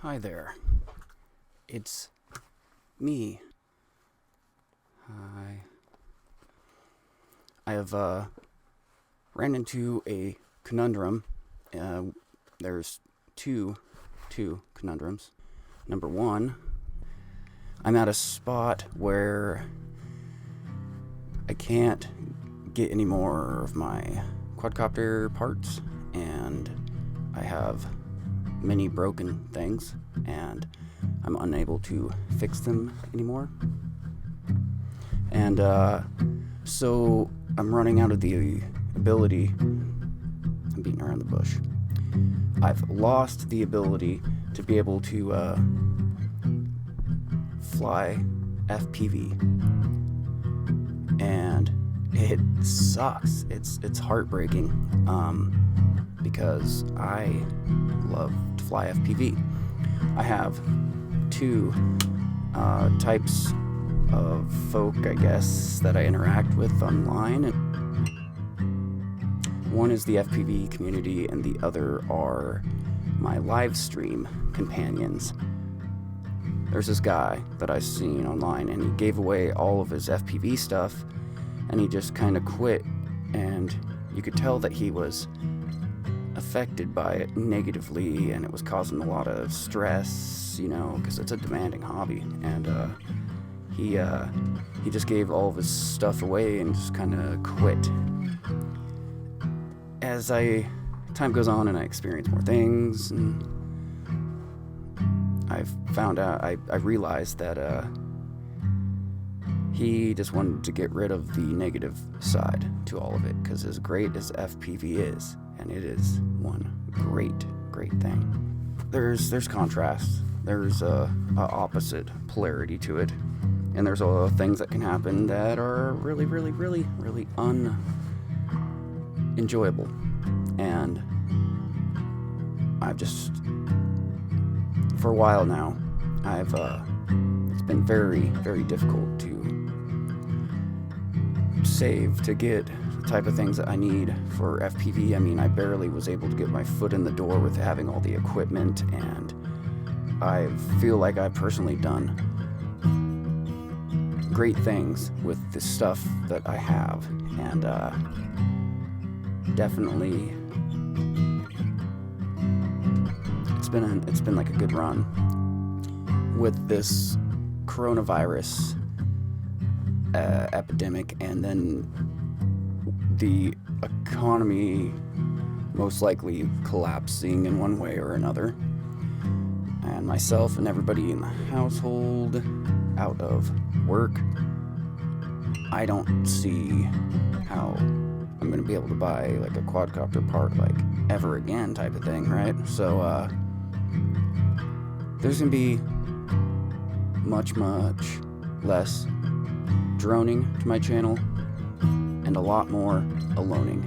Hi there. It's me. Hi. I have ran into a conundrum. There's two conundrums. Number one, I'm at a spot where I can't get any more of my quadcopter parts, and I have many broken things, and I'm unable to fix them anymore. And so I'm running out of the ability. I'm beating around the bush. I've lost the ability to be able to fly FPV, and it sucks. It's heartbreaking because I love to fly FPV. I have two types of folk, I guess, that I interact with online. One is the FPV community, and the other are my live stream companions. There's this guy that I've seen online, and he gave away all of his FPV stuff, and he just kind of quit, and you could tell that he was affected by it negatively, and it was causing a lot of stress, because it's a demanding hobby. And he just gave all of his stuff away and just kind of quit. As time goes on and I experience more things, and I've found out, I realized that he just wanted to get rid of the negative side to all of it, because as great as FPV is, and it is one great thing, there's contrast. There's a opposite polarity to it, and there's things that can happen that are really unenjoyable. And I've just, for a while now, it's been very difficult to save to get the type of things that I need for FPV. I mean, I barely was able to get my foot in the door with having all the equipment, and I feel like I've personally done great things with the stuff that I have, and definitely it's been like a good run with this coronavirus epidemic, and then the economy most likely collapsing in one way or another, and myself and everybody in the household out of work. I don't see how I'm gonna be able to buy like a quadcopter part like ever again type of thing, right? So there's gonna be much less droning to my channel, and a lot more aloning.